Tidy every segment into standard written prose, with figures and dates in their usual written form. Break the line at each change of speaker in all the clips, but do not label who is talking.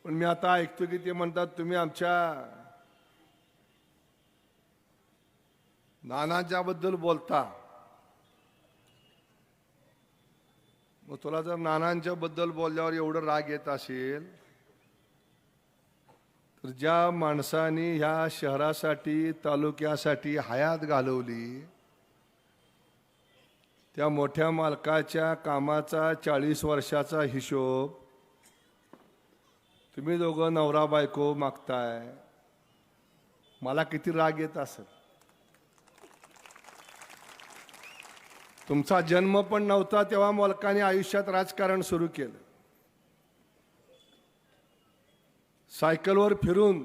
पण मी आता ऐकतो की ते म्हणतात तुम्ही आमच्या नानांच्याबद्दल बोलता. मग तुला जर नानांच्या बद्दल बोलल्यावर एवढं राग येत असेल तर ज्या माणसाने ह्या शहरासाठी तालुक्यासाठी हयात घालवली त्या मोठ्या मालकाच्या कामाचा 40 वर्षाचा हिशोब तुम्ही दोघं नवरा बायको मागताय. मला किती राग येत असेल. तुमचा जन्म पण नव्हता तेव्हा मालकाने आयुष्यात राजकारण सुरू केलं. सायकलवर फिरून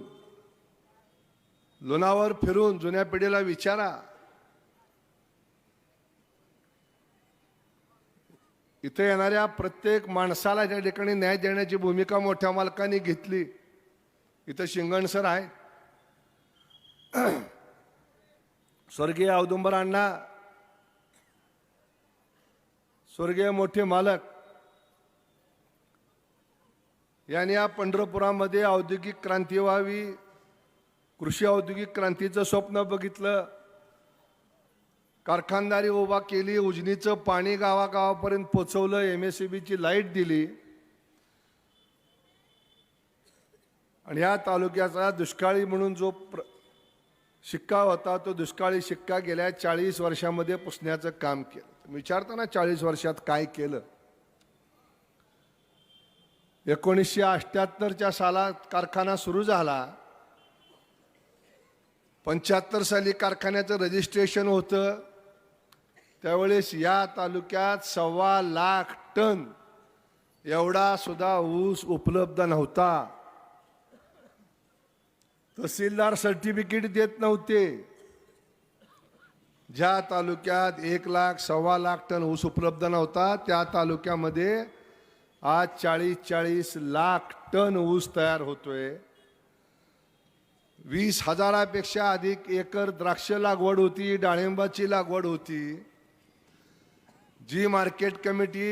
लोणावर फिरून जुन्या पिढीला विचारा. इथे येणाऱ्या प्रत्येक माणसाला त्या ठिकाणी न्याय देण्याची भूमिका मोठ्या मालकांनी घेतली. इथं शिंगण सर आहे, स्वर्गीय औदुंबर अण्णा, स्वर्गीय मोठे मालक यांनी या पंढरपुरामध्ये औद्योगिक क्रांती व्हावी, कृषी औद्योगिक क्रांतीचं स्वप्न बघितलं, कारखानदारी उभा केली, उजनीचं पाणी गावागावापर्यंत पोचवलं, MSEBची लाईट दिली आणि या तालुक्याचा दुष्काळी म्हणून जो शिक्का होता तो दुष्काळी शिक्का गेल्या 40 वर्षामध्ये पुसण्याचं काम केलं. विचारताना 40 वर्षात काय केलं. 1978च्या सालात कारखाना सुरू झाला. 75 साली कारखान्याचं रजिस्ट्रेशन होतं. त्यावेळेस या तालुक्यात 1.25 लाख टन एवढा सुद्धा ऊस उपलब्ध नव्हता. तहसीलदार सर्टिफिकेट देत नव्हते. ज्या तालुक्यात 1 लाख 1.25 लाख टन ऊस उपलब्ध नव्हता त्या तालुक्यामध्ये आज 40 लाख टन ऊस तयार होतोय. 20,000पेक्षा अधिक एकर द्राक्ष लागवड होती, डाळिंबाची लागवड होती. जी मार्केट कमिटी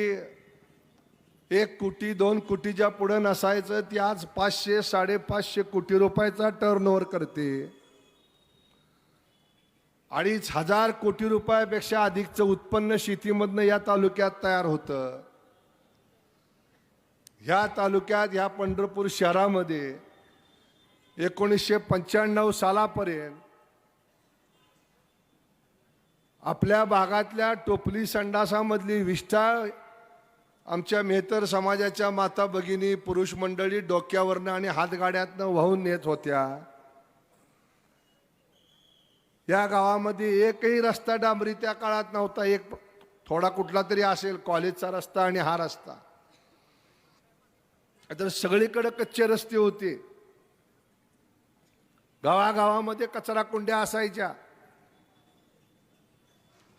1 कोटी 2 कोटीच्या पुढे नसायचं ती आज 500-550 कोटी रुपयाचा टर्नओव्हर करते. 2,500 कोटी रुपयापेक्षा अधिकचं उत्पन्न शेतीमधनं या तालुक्यात तयार होतं. ह्या तालुक्यात ह्या पंढरपूर शहरामध्ये 1995 सालापर्यंत आपल्या भागातल्या टोपली संडासामधली विष्ठा आमच्या मेहतर समाजाच्या माता भगिनी पुरुष मंडळी डोक्यावरनं आणि हातगाड्यातनं वाहून नेत होत्या. या गावामध्ये एकही रस्ता डांबरी त्या काळात नव्हता. एक थोडा कुठला तरी असेल, कॉलेजचा रस्ता आणि हा रस्ता. तर सगळीकडे कच्चे रस्ते होते. गावागावामध्ये कचरा कुंड्या असायच्या.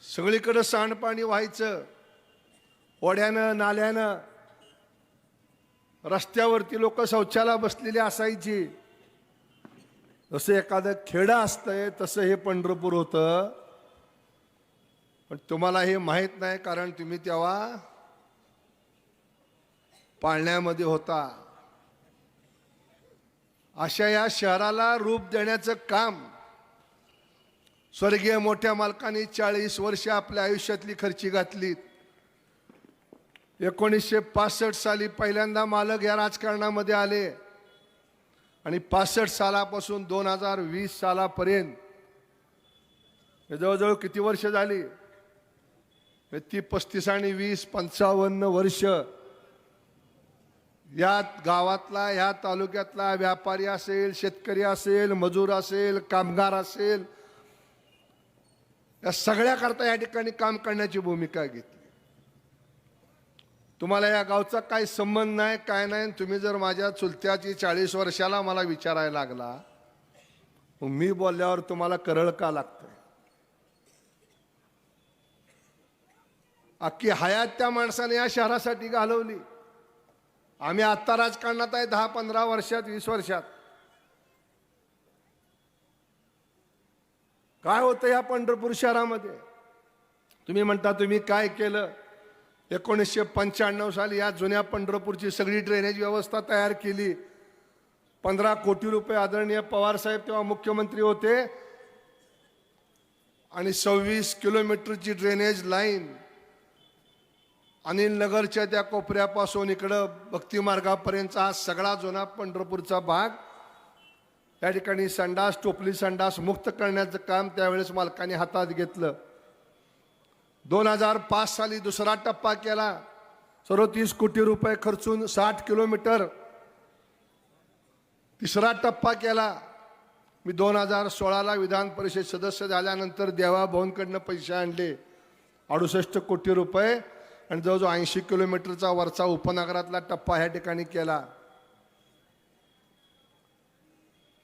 सगळीकडे सांडपाणी व्हायचं ओढ्यानं नाल्यानं. रस्त्यावरती लोक शौचाला बसलेली असायची. जसं एखादं खेडं असतंय तसं हे पंढरपूर होतं. पण तुम्हाला हे माहीत नाही कारण तुम्ही तेव्हा पाळण्यामध्ये होता. अशा या शहराला रूप देण्याचं काम स्वर्गीय मोठ्या मालकांनी 40 वर्ष आपल्या आयुष्यातली खर्ची घातली. 1965 साली पहिल्यांदा मालक या राजकारणामध्ये आले आणि 65 सालापासून 2020 सालापर्यंत जवळजवळ किती वर्ष झाली. ती 35 आणि 20 55 वर्ष या गावातला या तालुक्यातला व्यापारी असेल, शेतकरी असेल, मजूर असेल, कामगार असेल, या सगळ्याकरता या ठिकाणी काम करण्याची भूमिका घेतली. तुम्हाला या गावचा काही संबंध नाही काय नाही. तुम्ही जर माझ्या चुलत्याची 40 वर्षाला मला विचारायला लागला मग मी बोलल्यावर तुम्हाला करळ का लागतंय. अख्खी हयात त्या माणसाने या शहरासाठी घालवली. आम्ही आत्ता राजकारणात आहे 10-15 वर्षात 20 वर्षात. काय होतं या पंढरपूर शहरामध्ये. तुम्ही म्हणता तुम्ही काय केलं. 1995 साली या जुन्या पंढरपूरची सगळी ड्रेनेज व्यवस्था तयार केली. 15 कोटी रुपये आदरणीय पवार साहेब तेव्हा मुख्यमंत्री होते आणि 26 किलोमीटरची ड्रेनेज लाईन अनिल नगरच्या त्या कोपऱ्यापासून इकडं भक्ती मार्गापर्यंतचा हा सगळा जुना पंढरपूरचा भाग या ठिकाणी संडास टोपली संडास मुक्त करण्याचं काम त्यावेळेस मालकाने हातात घेतलं. 2005 साली दुसरा टप्पा केला. 37 कोटी रुपये खर्चून 60 किलोमीटर तिसरा टप्पा केला. मी 2016ला विधान परिषद सदस्य झाल्यानंतर देवाभाऊंकडनं पैसे आणले 68 कोटी रुपये आणि जवळजवळ 80 किलोमीटरचा वरचा उपनगरातला टप्पा ह्या ठिकाणी केला.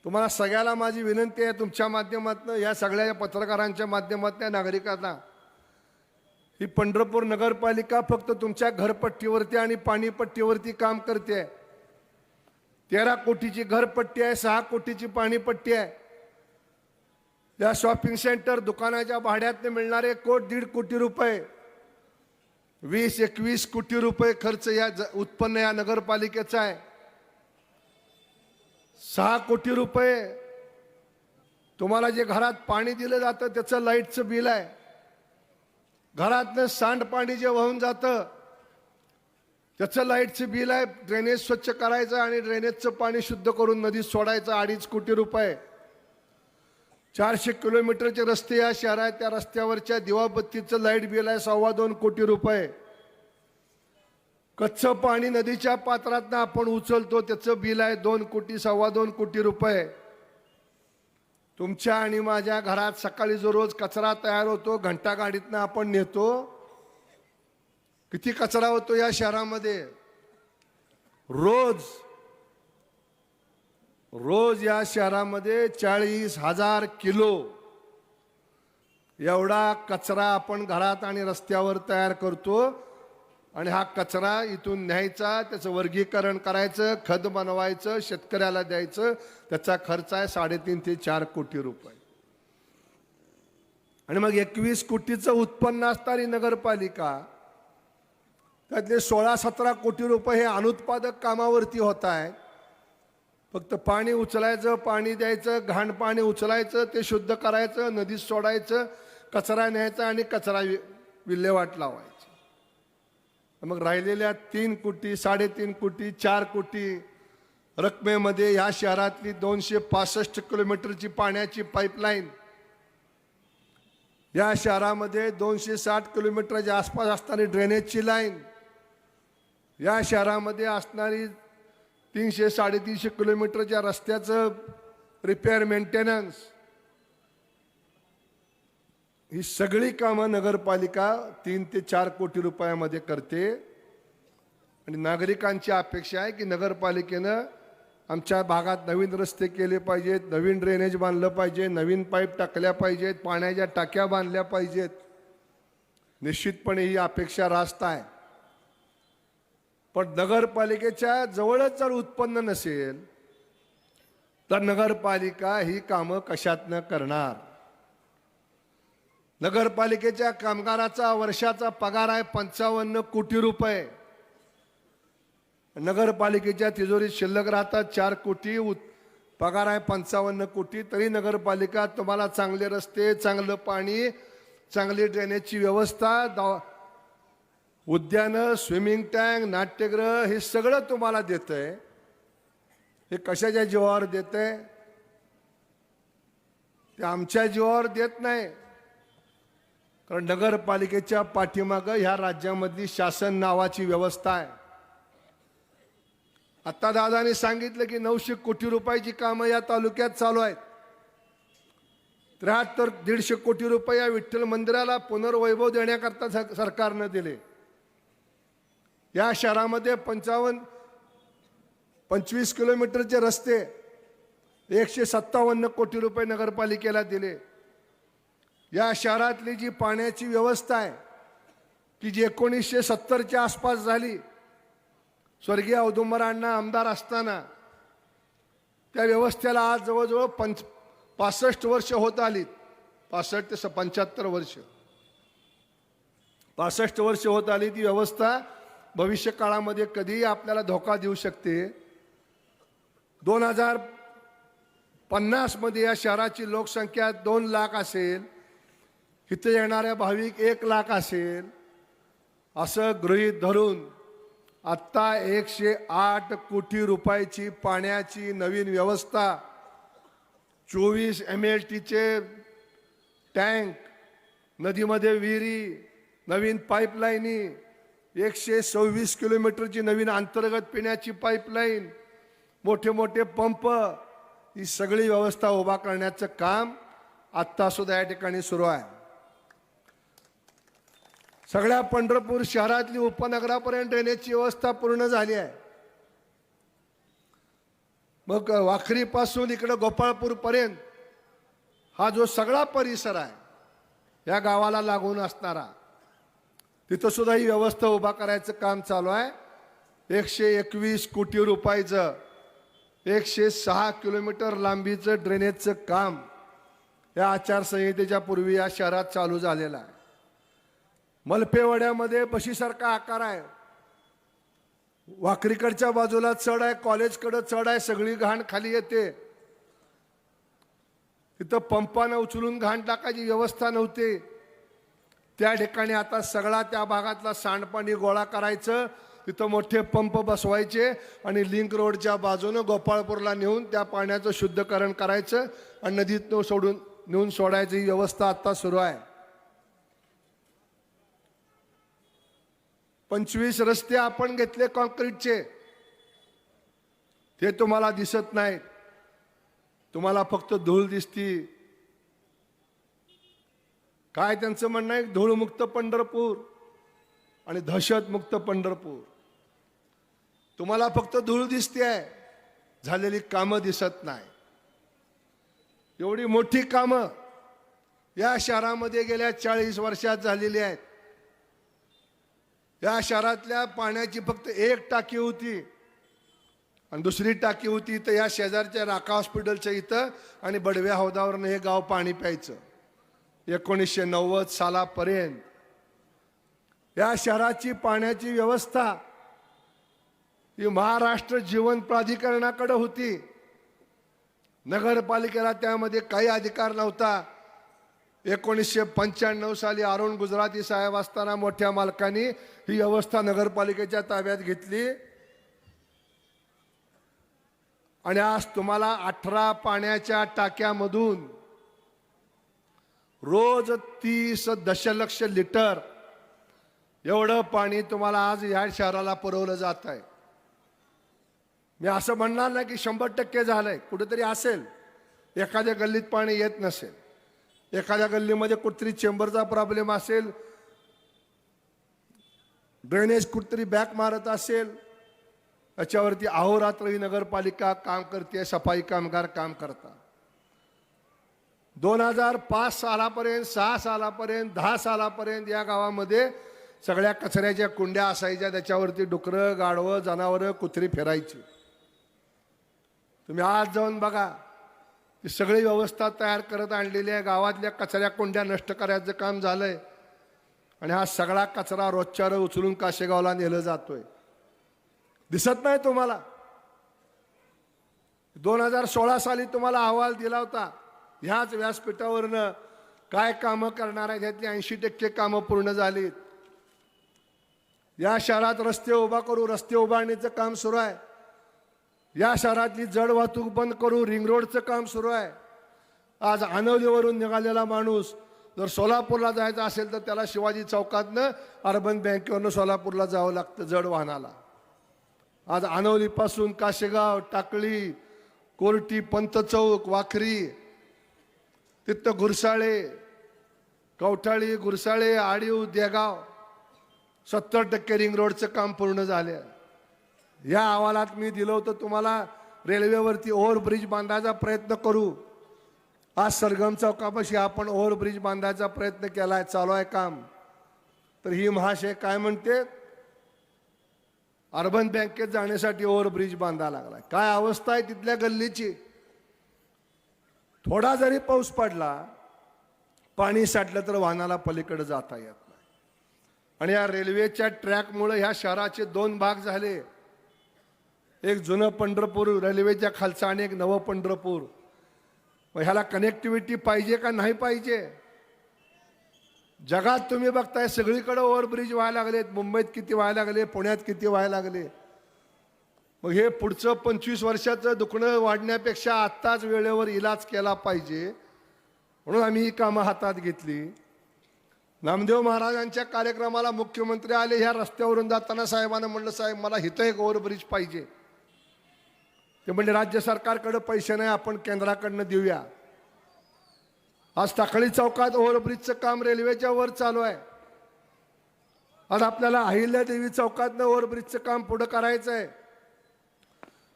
तुम्हाला सगळ्याला माझी विनंती आहे तुमच्या माध्यमातून या सगळ्या पत्रकारांच्या माध्यमातून नागरिकांना ही पंढरपूर नगरपालिका फक्त तुमच्या घरपट्टीवरती आणि पाणीपट्टीवरती काम करते. 13 कोटीची घरपट्टी आहे, 6 कोटीची पाणीपट्टी आहे. या शॉपिंग सेंटर दुकानाच्या भाड्यात मिळणारे 1.5 कोटी रुपये 20-21 कोटी रुपये खर्च या उत्पन्न या नगरपालिकेचा आहे. 6 कोटी रुपये तुम्हाला जे घरात पाणी दिलं जातं त्याचं लाईटचं बिल आहे. घरातनं सांडपाणी जे वाहून जातं त्याचं लाईटचं बिल आहे. ड्रेनेज स्वच्छ करायचं आणि ड्रेनेजचं पाणी शुद्ध करून नदीत सोडायचं 2.5 कोटी रुपये. 400 किलोमीटरचे रस्ते या शहरात त्या रस्त्यावरच्या दिवाबत्तीचं लाईट बिल आहे 2.25 कोटी रुपये. कच्चं पाणी नदीच्या पात्रातनं आपण उचलतो त्याचं बिल आहे 2 कोटी 2.25 कोटी रुपये. तुमच्या आणि माझ्या घरात सकाळी जो रोज कचरा तयार होतो घंटागाडीतनं आपण नेतो, किती कचरा होतो या शहरामध्ये रोज या शहरामध्ये 40,000 किलो एवढा कचरा आपण घरात आणि रस्त्यावर तयार करतो. आणि हा कचरा इथून न्यायचा, त्याचं वर्गीकरण करायचं, खत बनवायचं, शेतकऱ्याला द्यायचं, त्याचा खर्च आहे 3.5 ते 4 कोटी रुपये. आणि मग 21 कोटीचं उत्पन्न असणारी नगरपालिका त्यातले 16-17 कोटी रुपये हे अनुत्पादक कामावरती होत आहे. फक्त पाणी उचलायचं, पाणी द्यायचं, घाण पाणी उचलायचं, ते शुद्ध करायचं, नदीत सोडायचं, कचरा न्यायचा आणि कचरा विल्हेवाट लावायची. मग राहिलेल्या 3 कोटी 3.5 कोटी 4 कोटी रकमेमध्ये या शहरातली 265 किलोमीटरची पाण्याची पाईपलाईन, या शहरामध्ये 260 किलोमीटरच्या आसपास असणारी ड्रेनेजची लाईन, या शहरामध्ये असणारी 300-350 किलोमीटरच्या रस्त्याचं रिपेअर मेंटेनन्स, ही सगळी कामं नगरपालिका 3 ते 4 कोटी रुपयामध्ये करते. आणि नागरिकांची अपेक्षा आहे की नगरपालिकेनं आमच्या भागात नवीन रस्ते केले पाहिजेत, नवीन ड्रेनेज बांधलं पाहिजे, नवीन पाईप टाकल्या पाहिजेत, पाण्याच्या टाक्या बांधल्या पाहिजेत. निश्चितपणे ही अपेक्षा रास्त आहे. पण नगरपालिकेच्या जवळच जर उत्पन्न नसेल तर नगरपालिका ही कामं कशातनं करणार. नगरपालिकेच्या कामगाराचा वर्षाचा पगार आहे 55 कोटी रुपये. नगरपालिकेच्या तिजोरीत शिल्लक राहतात 4 कोटी, पगार आहे 55 कोटी. तरी नगरपालिका तुम्हाला चांगले रस्ते, चांगलं पाणी, चांगली ड्रेनेजची व्यवस्था, उद्यानं, स्विमिंग टँक, नाट्यगृह हे सगळं तुम्हाला देतंय. हे कशाच्या जीवावर देतंय? ते आमच्या जीवावर देत नाही. कारण नगरपालिकेच्या पाठीमागं ह्या राज्यामधली शासन नावाची व्यवस्था आहे. आता दादाने सांगितलं की 900 कोटी रुपयाची कामं या तालुक्यात चालू आहेत. 150 कोटी रुपये या विठ्ठल मंदिराला पुनर्वैभव देण्याकरता सरकारनं दिले. या शहरामध्ये 25 किलोमीटरचे रस्ते 157 कोटी रुपये नगरपालिकेला दिले. या शहरातली जी पाण्याची व्यवस्था आहे की जी 1970च्या आसपास झाली, स्वर्गीय औदुंबरांना आमदार असताना, त्या व्यवस्थेला आज जवळजवळ 65 वर्ष होत आलीत. 65 ते 75 वर्ष 65 वर्ष होत आली. ती व्यवस्था भविष्य काळामध्ये कधीही आपल्याला धोका देऊ शकते. 2050 मध्ये या शहराची लोकसंख्या 2 लाख असेल, इथे येणाऱ्या भाविक 1 लाख असेल, असं गृहीत धरून आत्ता 108 कोटी रुपयाची पाण्याची नवीन व्यवस्था, 24 MLTचे टँक, नदीमध्ये विहिरी, नवीन पाईपलाईनी, 126 किलोमीटरची नवीन अंतर्गत पिण्याची पाईपलाईन, मोठे मोठे पंप, ही सगळी व्यवस्था उभा करण्याचं काम आत्ता सुद्धा या ठिकाणी सुरू आहे. सगळ्या पंढरपूर शहरातली उपनगरापर्यंत ड्रेनेजची व्यवस्था पूर्ण झाली आहे. मग वाखरीपासून इकडं गोपाळपूरपर्यंत हा जो सगळा परिसर आहे, या गावाला लागून असणारा, तिथं सुद्धा ही व्यवस्था उभा करायचं काम चालू आहे. 121 कोटी रुपयाचं 106 किलोमीटर लांबीचं ड्रेनेजचं काम या आचारसंहितेच्या पूर्वी या शहरात चालू झालेलं आहे. मलपेवाड्यामध्ये बशीसारखा आकार आहे. वाखरीकडच्या बाजूला चढ आहे, कॉलेजकडे चढ आहे, सगळी घाण खाली येते. तिथं पंपानं उचलून घाण टाकायची व्यवस्था नव्हती. त्या ठिकाणी आता सगळा त्या भागातला सांडपाणी गोळा करायचं, तिथं मोठे पंप बसवायचे आणि लिंक रोडच्या बाजूनं गोपाळपूरला नेऊन त्या पाण्याचं शुद्धीकरण करायचं आणि नदीत नेऊन सोडायची ही व्यवस्था आता सुरू आहे. 25 रस्ते आपण घेतले कॉन्क्रीटचे, ते तुम्हाला दिसत नाहीत. तुम्हाला फक्त धूळ दिसती. काय त्यांचं म्हणणं आहे, धूळमुक्त पंढरपूर आणि दहशतमुक्त पंढरपूर. तुम्हाला फक्त धूळ दिसते आहे, झालेली कामं दिसत नाही. एवढी मोठी कामं या शहरामध्ये गेल्या 40 वर्षात झालेली आहेत. या शहरातल्या पाण्याची फक्त एक टाकी होती आणि दुसरी टाकी होती तर या शेजारच्या राका हॉस्पिटलच्या इथं आणि बडव्या हौदावरनं हे गाव पाणी प्यायचं. 1990 सालापर्यंत या शहराची पाण्याची व्यवस्था ही महाराष्ट्र जीवन प्राधिकरणाकडे होती. नगरपालिकेला त्यामध्ये काही अधिकार नव्हता. 1995 साली अरुण गुजराती साहेब असताना मोठ्या मालकांनी ही व्यवस्था नगरपालिकेच्या ताब्यात घेतली आणि आज तुम्हाला 18 पाण्याच्या टाक्यामधून रोज 30 दशलक्ष लिटर एवढं पाणी तुम्हाला आज या शहराला पुरवलं जात आहे. मी असं म्हणणार नाही की 100% झालंय, कुठेतरी असेल, एखाद्या गल्लीत पाणी येत नसेल, एखाद्या गल्लीमध्ये कुठतरी चेंबरचा प्रॉब्लेम असेल, ड्रेनेज कुठतरी बॅक मारत असेल, याच्यावरती अहोरात्र ही नगरपालिका काम करते, सफाई कामगार काम करतात. 2005 सालापर्यंत, 6 सालापर्यंत, 10 सालापर्यंत या गावामध्ये सगळ्या कचऱ्याच्या कुंड्या असायच्या, त्याच्यावरती डुकरं, गाढवं, जनावरं, कुत्री फिरायची. तुम्ही आज जाऊन बघा, ती सगळी व्यवस्था तयार करत आणलेली आहे. गावातल्या कचऱ्या कुंड्या नष्ट करायचं काम झालंय आणि हा सगळा कचरा रोजच्या रोज उचलून काशेगावला नेलं जातोय. दिसत नाही तुम्हाला? 2016 साली तुम्हाला अहवाल दिला होता, ह्याच व्यासपीठावरनं काय कामं करणार आहेत, यातली 80% कामं पूर्ण झालीत. या शहरात रस्ते उभा करू, रस्ते उभारण्याचं काम सुरू आहे. या शहरातली जड वाहतूक बंद करू, रिंग रोडचं काम सुरू आहे. आज आनवलीवरून निघालेला माणूस जर सोलापूरला जायचं असेल तर त्याला शिवाजी चौकातनं अर्बन बँकेवरनं सोलापूरला जावं लागतं जड वाहनाला. आज आनवलीपासून काशेगाव, टाकळी, कोर्टी, पंत चौक, वाखरी, तिथं गुरसाळे, कवठाळी, गुरसाळे, आडीव, देगाव 70% रिंग रोडचं काम पूर्ण झाले. या अहवालात मी दिलं होतं तुम्हाला, रेल्वेवरती ओव्हरब्रिज बांधायचा प्रयत्न करू. आज सरगम चौकापाशी आपण ओव्हरब्रिज बांधायचा प्रयत्न केला आहे, चालू आहे काम. तर ही महाशय काय म्हणते, अर्बन बँकेत जाण्यासाठी ओव्हरब्रिज बांधा लागला. काय अवस्था आहे तिथल्या गल्लीची. थोडा जरी पाऊस पडला, पाणी साठलं तर वाहनाला पलीकडे जाता येत नाही. आणि या रेल्वेच्या ट्रॅकमुळे ह्या शहराचे 2 भाग झाले. एक जुनं पंढरपूर रेल्वेच्या खालचं आणि एक नवं पंढरपूर, मग ह्याला कनेक्टिव्हिटी पाहिजे का नाही पाहिजे? जगात तुम्ही बघताय सगळीकडे ओव्हरब्रिज व्हायला लागलेत. मुंबईत किती व्हायला लागले, पुण्यात किती व्हायला लागले. मग हे पुढचं 25 वर्षाचं दुखणं वाढण्यापेक्षा आत्ताच वेळेवर इलाज केला पाहिजे, म्हणून आम्ही ही कामं हातात घेतली. नामदेव महाराजांच्या कार्यक्रमाला मुख्यमंत्री आले. ह्या रस्त्यावरून जाताना साहेबांना म्हणलं, साहेब मला इथं एक ओव्हरब्रिज पाहिजे. ते म्हणजे राज्य सरकारकडे पैसे नाही, आपण केंद्राकडनं देऊया. आज टाकळी चौकात ओव्हरब्रिजचं काम रेल्वेच्या वर चालू आहे. आज आपल्याला अहिल्यादेवी चौकातनं ओव्हरब्रिजचं काम पुढं करायचं आहे.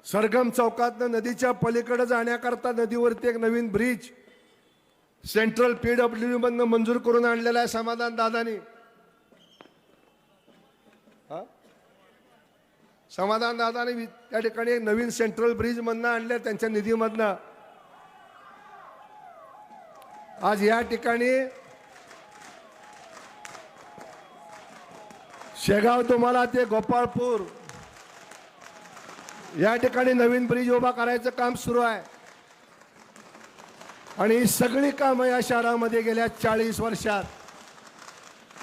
सरगम चौकातनं नदीच्या पलीकडे जाण्याकरता नदीवरती एक नवीन ब्रिज सेंट्रल PWD मधनं मंजूर करून आणलेला आहे समाधान दादानी. समाधान दादाने त्या ठिकाणी एक नवीन सेंट्रल ब्रिज मधनं आणले त्यांच्या निधीमधनं. आज या ठिकाणी शेगाव तुम्हाला ते गोपाळपूर या ठिकाणी नवीन ब्रिज उभा करायचं काम सुरू आहे. आणि ही सगळी कामं या शहरामध्ये गेल्या 40 वर्षात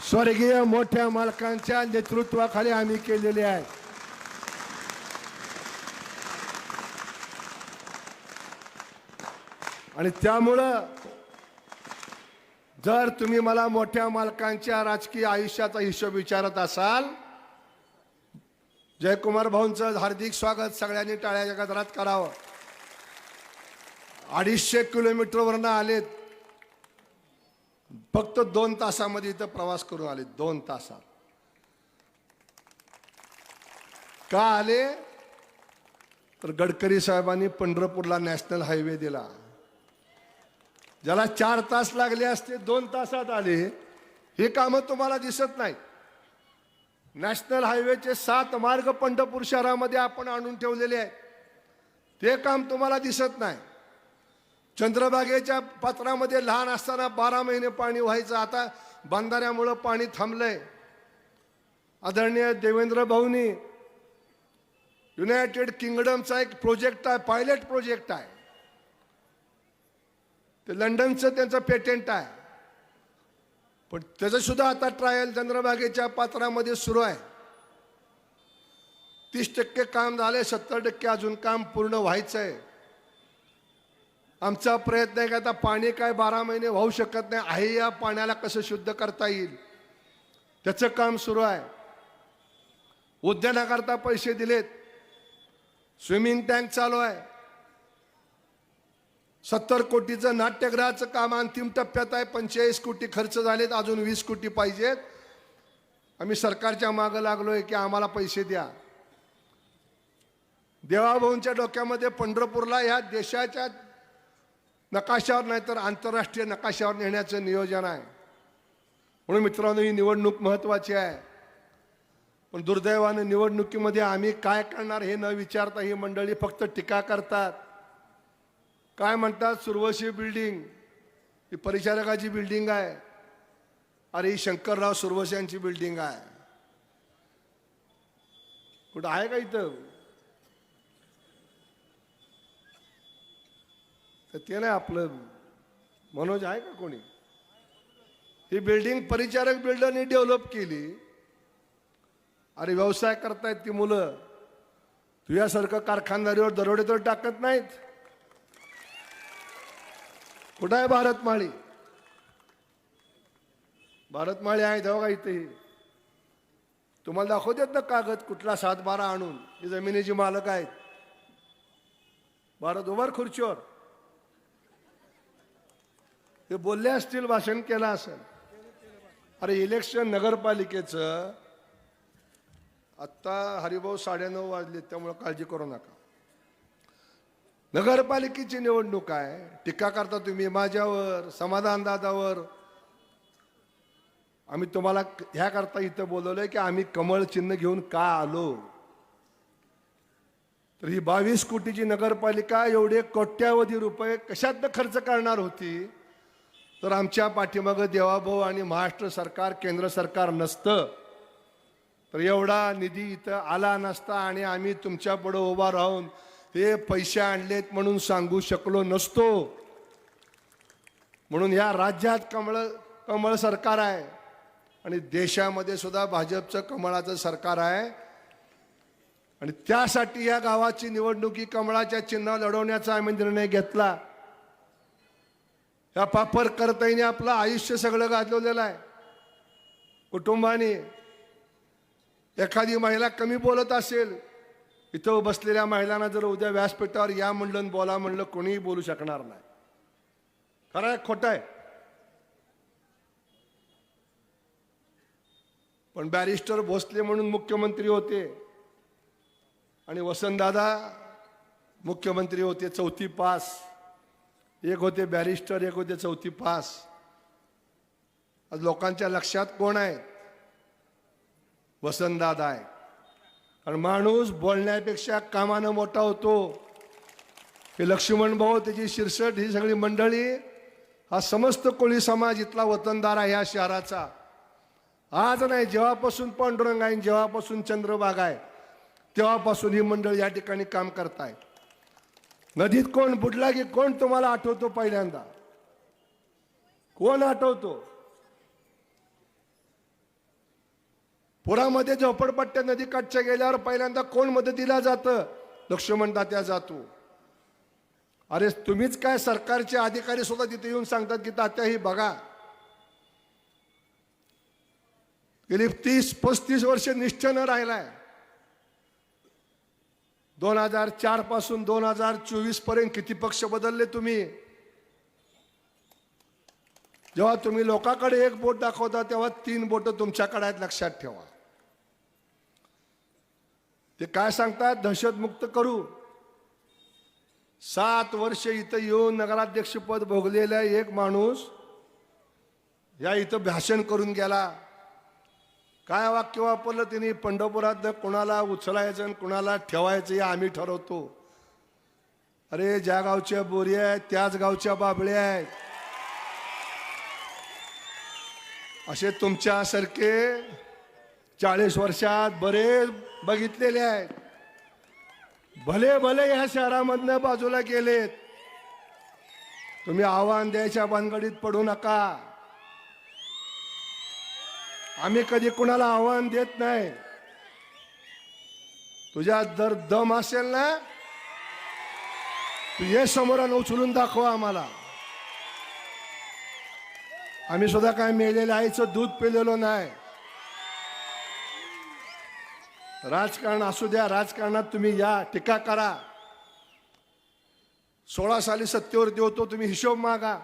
स्वर्गीय मोठ्या मालकांच्या नेतृत्वाखाली आम्ही केलेली आहे. आणि त्यामुळं जर तुम्ही मला मोठ्या मालकांच्या राजकीय आयुष्याचा हिशोब विचारत असाल, जयकुमार भाऊंचं हार्दिक स्वागत सगळ्यांनी टाळ्याच्या गजरात करावं. 250 किलोमीटरवरनं आलेत, फक्त 2 तासामध्ये इथं प्रवास करून आले. 2 तासात का आले? तर गडकरी साहेबांनी पंढरपूरला नॅशनल हायवे दिला. ज्याला 4 तास लागले असते 2 तासात आले. हे कामं तुम्हाला दिसत नाही. नॅशनल हायवेचे 7 मार्ग पंढरपूर शहरामध्ये आपण आणून ठेवलेले आहेत. ते काम तुम्हाला दिसत नाही. चंद्रभागेच्या पात्रामध्ये लहान असताना 12 महिने पाणी व्हायचं, आता बंधाऱ्यामुळं पाणी थांबलंय. आदरणीय देवेंद्र भाऊनी युनायटेड किंगडमचा एक प्रोजेक्ट आहे, पायलट प्रोजेक्ट आहे. ते लंडनचं त्यांचं पेटेंट आहे, पण त्याचं सुद्धा आता ट्रायल चंद्रभागेच्या पात्रामध्ये सुरू आहे. 30% काम झाले, 70% अजून काम पूर्ण व्हायचं आहे. आमचा प्रयत्न आहे की आता पाणी काय 12 महिने वाहू शकत नाही, आहे या पाण्याला कसं शुद्ध करता येईल त्याचं काम सुरू आहे. उद्यानाकरता पैसे दिलेत, स्विमिंग टँक चालू आहे. 70 कोटीचं नाट्यगृहाचं काम अंतिम टप्प्यात आहे. 45 कोटी खर्च झालेत, अजून 20 कोटी पाहिजेत. आम्ही सरकारच्या मागं लागलोय की आम्हाला पैसे द्या. देवाभाऊंच्या डोक्यामध्ये पंढरपूरला ह्या देशाच्या नकाशावर नाही तर आंतरराष्ट्रीय नकाशावर नेण्याचं नियोजन आहे. म्हणून मित्रांनो, ही निवडणूक महत्त्वाची आहे. पण दुर्दैवानं निवडणुकीमध्ये आम्ही काय करणार हे न विचारता ही मंडळी फक्त टीका करतात. काय म्हणतात, सुरवशी बिल्डिंग ही परिचारकाची बिल्डिंग आहे. अरे ही शंकरराव सुरवशी यांची बिल्डिंग आहे. कुठं आहे का इथं? तर ते नाही आपलं मनोज आहे का कोणी? ही बिल्डिंग परिचारक बिल्डरनी डेव्हलप केली. अरे व्यवसाय करतायत ती मुलं, तुझ्यासारखं कारखानदारीवर दरोडे तर टाकत नाहीत. कुठं आहे भारतमाळी? भारतमाळी आहे तेव्हा इथे तुम्हाला दाखवतात ना कागद, कुठला 7-12 आणून. ही जमिनीची मालक आहेत. भारत उभार खुर्चीवर ते बोलले असतील, भाषण केलं असेल. अरे इलेक्शन नगरपालिकेचं आत्ता हरिभाऊ 9:30 वाजले, त्यामुळे काळजी करू नका. नगरपालिकेची निवडणूक आहे. टीका करता तुम्ही माझ्यावर, समाधान दादावर. आम्ही तुम्हाला ह्या करता इथं बोलवलंय की आम्ही कमळ चिन्ह घेऊन का आलो. तर ही 22 कोटीची नगरपालिका एवढे कोट्यावधी रुपये कशातनं खर्च करणार होती, तर आमच्या पाठीमागं देवाभाऊ आणि महाराष्ट्र सरकार, केंद्र सरकार नसतं तर एवढा निधी इथं आला नसता आणि आम्ही तुमच्या पुढे उभा राहून हे पैसे आणलेत म्हणून सांगू शकलो नसतो. म्हणून या राज्यात कमळ सरकार आहे आणि देशामध्ये सुद्धा भाजपचं कमळाचं सरकार आहे. आणि त्यासाठी या गावाची निवडणुकी कमळाच्या चिन्हावर लढवण्याचा आम्ही निर्णय घेतला. या पापर करताईने आपलं आयुष्य सगळं गाजवलेलं आहे. कुटुंबाने एखादी महिला कमी बोलत असेल, इथं बसलेल्या महिलांना जर उद्या व्यासपीठावर या म्हणलं बोला म्हणलं कोणीही बोलू शकणार नाही. खरं आहे खोटं आहे? पण बॅरिस्टर भोसले म्हणून मुख्यमंत्री होते आणि वसंतदादा मुख्यमंत्री होते, चौथी पास. एक होते बॅरिस्टर, एक होते चौथी पास. आज लोकांच्या लक्षात कोण आहे? वसंतदादा आहे. कारण माणूस बोलण्यापेक्षा कामानं मोठा होतो. हे लक्ष्मण भाऊ, त्याची शिरसट, ही सगळी मंडळी, हा समस्त कोळी समाज इथला वतनदार आहे या शहराचा. आज नाही, जेव्हापासून पांडुरंग आहे, जेव्हापासून चंद्रभागा आहे, तेव्हापासून ही मंडळ या ठिकाणी काम करताय. नदीत कोण बुडला की कोण तुम्हाला आठवतो? पहिल्यांदा कोण आठवतो? पुरामध्ये झोपडपट्ट्या नदी काठच्या गेल्यावर पहिल्यांदा कोण मदतीला जातं? लक्ष्मण तात्या जातो. अरे तुम्हीच काय, सरकारचे अधिकारी सुद्धा तिथे येऊन सांगतात की तात्या ही बघा. गेली 30-35 वर्ष निश्चय न राहिलाय. 2004 पासून 2024 पर्यंत किती पक्ष बदलले तुम्ही? जेव्हा तुम्ही लोकांकडे एक बोट दाखवता तेव्हा 3 बोट तुमच्याकडे आहेत, लक्षात ठेवा. ते काय सांगतात? दहशतमुक्त करू. 7 वर्ष इथं येऊन नगराध्यक्षपद भोगलेला एक माणूस या इथं भाषण करून गेला. काय वाक्य वापरलं तिने? पंढरपुरात कुणाला उचलायचं आणि कुणाला ठेवायचं हे आम्ही ठरवतो. अरे ज्या गावच्या बोरी आहेत त्याच गावच्या बाबळ्या आहेत. असे तुमच्यासारखे 40 वर्षात बरेच बघितलेले आहेत. भले भले ह्या शहरामधनं बाजूला गेलेत. तुम्ही आव्हान द्यायच्या भानगडीत पडू नका. आम्ही कधी कुणाला आव्हान देत नाही. तुझ्यात जर दम असेल ना, तू ये समोर आणि उचलून दाखव आम्हाला. आम्ही सुद्धा काय मेलेल्या आईचं दूध पिलेलो नाही. राजकारण असू द्या, राजकारणात तुम्ही या, टीका करा. 16 साली सत्तेवरती होतो, तुम्ही हिशोब मागा.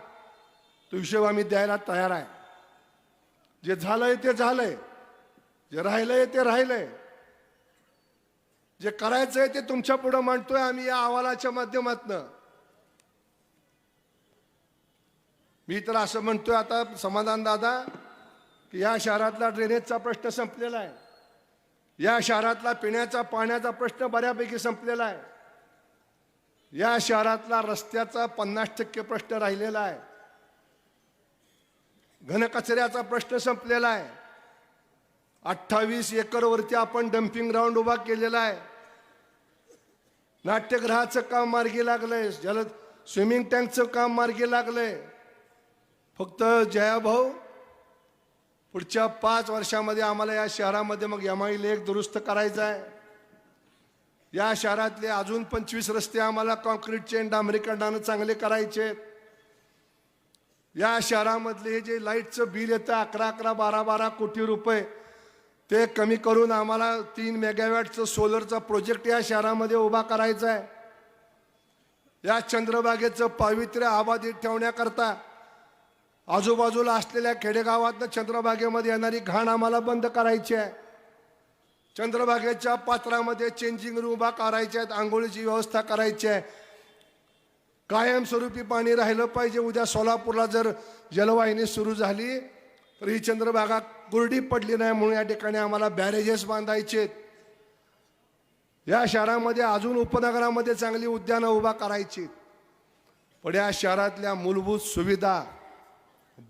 तो हिशोब आम्ही द्यायला तयार आहे. जे झालंय ते झालंय, जे राहिलंय ते राहिलंय. जे करायचंय ते तुमच्या पुढे मांडतोय आम्ही या अहवालाच्या माध्यमातून. मी तर असं म्हणतोय आता समाधान दादा की या शहरातला ड्रेनेजचा प्रश्न संपलेला आहे. या शहरातला पिण्याचा पाण्याचा प्रश्न बऱ्यापैकी संपलेला आहे. या शहरातला रस्त्याचा 50% प्रश्न राहिलेला आहे. घनकचऱ्याचा प्रश्न संपलेला आहे. 28 एकरवरती आपण डम्पिंग ग्राउंड उभा केलेला आहे. नाट्यगृहाचं काम मार्गी लागलंय. जल स्विमिंग टँकचं काम मार्गी लागलंय. फक्त जयाभाऊ, पुढच्या 5 वर्षामध्ये आम्हाला या शहरामध्ये मग MI लेक दुरुस्त करायचा आहे. या शहरातले अजून 25 रस्ते आम्हाला कॉन्क्रीटचे डांबरीकरणानं चांगले करायचे. या शहरामधले जे लाईटचं बिल येतं 11-11, 12-12 कोटी रुपये, ते कमी करून आम्हाला 3 मेगावॅटचं सोलरचा प्रोजेक्ट या शहरामध्ये उभा करायचा आहे. या चंद्रभागेचं पावित्र्य अबाधित ठेवण्याकरता आजूबाजूला असलेल्या खेडेगावातनं चंद्रभागेमध्ये येणारी घाण आम्हाला बंद करायची आहे. चंद्रभागेच्या पात्रामध्ये चेंजिंग रूम उभा करायचे आहेत. आंघोळीची व्यवस्था करायची आहे. कायमस्वरूपी पाणी राहिलं पाहिजे. उद्या सोलापूरला जर जलवाहिनी सुरू झाली तर ही चंद्रभागा गुरडी पडली नाही म्हणून या ठिकाणी आम्हाला बॅरेजेस बांधायचे. या शहरामध्ये अजून उपनगरामध्ये चांगली उद्यानं उभा करायची. पण या शहरातल्या मूलभूत सुविधा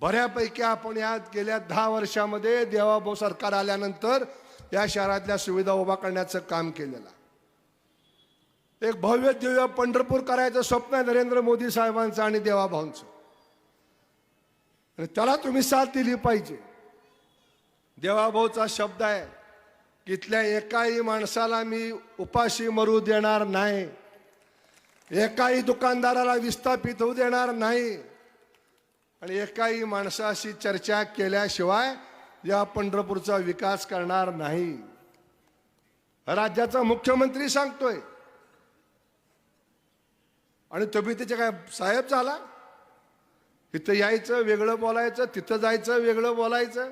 बऱ्यापैकी आपण या गेल्या 10 वर्षामध्ये देवाभाऊ सरकार आल्यानंतर या शहरातल्या सुविधा उभा करण्याचं काम केलेलं आहे. एक भव्य दिव्य पंढरपूर करायचं स्वप्न आहे नरेंद्र मोदी साहेबांचं आणि देवाभाऊंचं, आणि त्याला तुम्ही साथ दिली पाहिजे. देवाभाऊचा शब्द आहे की इथल्या एकाही माणसाला मी उपाशी मरू देणार नाही, एकाही दुकानदाराला विस्थापित होऊ देणार नाही, आणि एकाही माणसाशी चर्चा केल्याशिवाय या पंढरपूरचा विकास करणार नाही. राज्याचा मुख्यमंत्री सांगतोय आणि तुम्ही त्याचे काय साहेब झाला? इथं यायचं वेगळं बोलायचं, तिथं जायचं वेगळं बोलायचं.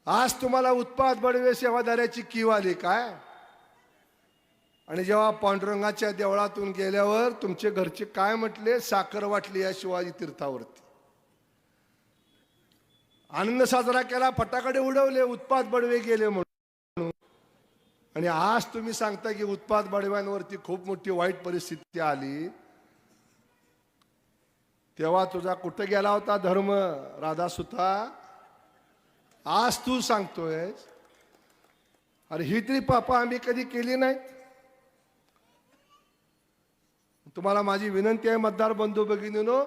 आज तुम्हाला उत्पाद बडवे सेवादाराची कीव आली काय? आणि जेव्हा पांडुरंगाच्या देवळातून गेल्यावर तुमचे घरचे काय म्हटले? साखर वाटली या शिवाजी तीर्थावरती. आनंद साजरा केला, फटाकडे उडवले, उत्पाद बडवे गेले म्हणून. आणि आज तुम्ही सांगता की उत्पाद बडव्यांवरती खूप मोठी वाईट परिस्थिती आली. तेव्हा तुझा कुठं गेला होता धर्म राधासुता? आज तू सांगतोय अरे ही तरी पापा आम्ही कधी केली नाहीत. तुम्हाला माझी विनंती आहे मतदार बंधू भगिनीनो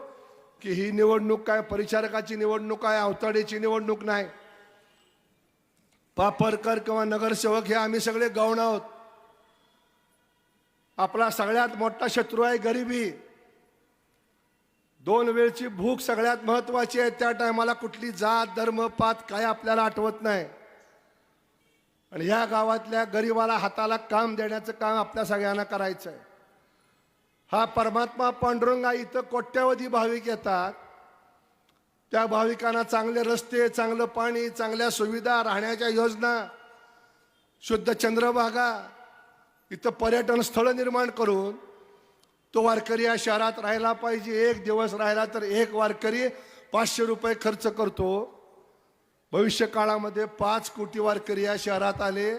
की ही निवडणूक काय परिचारकाची निवडणूक आहे, अवताडेची निवडणूक नाही. पापरकर किंवा नगरसेवक हे आम्ही सगळे गौण आहोत. आपला सगळ्यात मोठा शत्रू आहे गरिबी. 2 वेळची भूक सगळ्यात महत्वाची आहे. त्या टायमाला कुठली जात धर्म पात काय आपल्याला आठवत नाही. आणि ह्या गावातल्या गरिबाला हाताला काम देण्याचं काम आपल्या सगळ्यांना करायचं आहे. हा परमात्मा पांडुरंगा इथं कोट्यावधी भाविक येतात. त्या भाविकांना चांगले रस्ते, चांगलं पाणी, चांगल्या सुविधा, राहण्याच्या योजना, शुद्ध चंद्रभागा, इथं पर्यटन स्थळ निर्माण करून तो वारकरी या शहरात राहायला पाहिजे. 1 दिवस राहिला तर 1 वारकरी 500 रुपये खर्च करतो. भविष्य काळामध्ये 5 कोटी वारकरी या शहरात आले,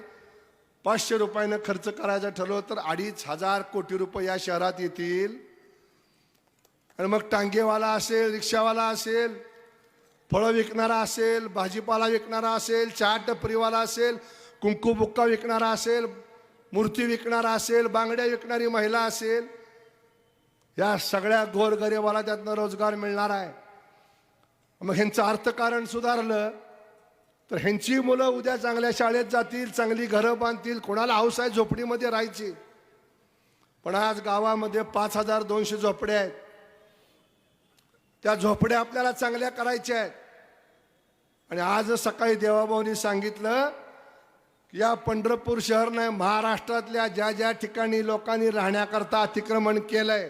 500 रुपयानं खर्च करायचं ठरवलं तर 2,500 कोटी रुपये या शहरात येतील. आणि मग टांगेवाला असेल, रिक्षावाला असेल, फळं विकणारा असेल, भाजीपाला विकणारा असेल, चहा टपरीवाला असेल, कुंकू बुक्का विकणारा असेल, मूर्ती विकणारा असेल, बांगड्या विकणारी महिला असेल, या सगळ्या गोरगरिबाला त्यातनं रोजगार मिळणार आहे. मग ह्यांचं अर्थकारण सुधारलं तर ह्यांची मुलं उद्या चांगल्या शाळेत जातील, चांगली घरं बांधतील. कोणाला हौस आहे झोपडीमध्ये राहायची? पण आज गावामध्ये 5,200 झोपड्या आहेत. त्या झोपड्या आपल्याला चांगल्या करायच्या आहेत. आणि आज सकाळी देवाभाऊनी सांगितलं की या पंढरपूर शहर नाही, महाराष्ट्रातल्या ज्या ज्या ठिकाणी लोकांनी राहण्याकरता अतिक्रमण केलंय,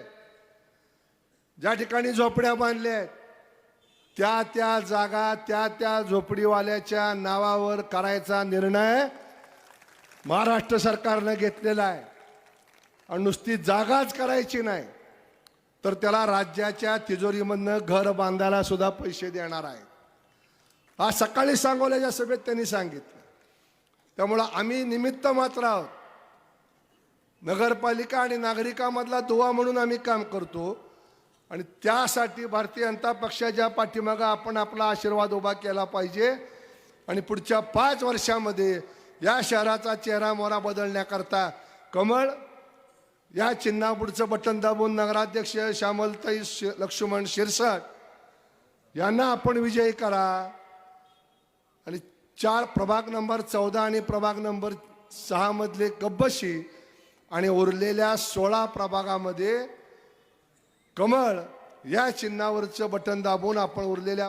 ज्या ठिकाणी झोपड्या बांधल्या आहेत, त्या त्या जागा त्या त्या झोपडीवाल्याच्या नावावर करायचा निर्णय महाराष्ट्र सरकारने घेतलेला आहे. आणि नुसती जागाच करायची नाही तर त्याला राज्याच्या तिजोरीमधनं घर बांधायला सुद्धा पैसे देणार आहे. आज सकाळी सांगोल्याच्या सभेत त्यांनी सांगितलं. त्यामुळं आम्ही निमित्त मात्र आहोत. नगरपालिका आणि नागरिकांमधला दुवा म्हणून आम्ही काम करतो. आणि त्यासाठी भारतीय जनता पक्षाच्या पाठीमागं आपण आपला आशीर्वाद उभा केला पाहिजे. आणि पुढच्या 5 वर्षामध्ये या शहराचा चेहरा मोहरा बदलण्याकरता कमळ या चिन्हापुढचं बटन दाबून नगराध्यक्ष श्यामलताई लक्ष्मण शिरसाट यांना आपण विजयी करा. आणि 4 प्रभाग नंबर 14 आणि प्रभाग नंबर 6 मधले कब्बशी आणि उरलेल्या 16 प्रभागामध्ये कमळ या चिन्हावरचं बटन दाबून आपण उरलेल्या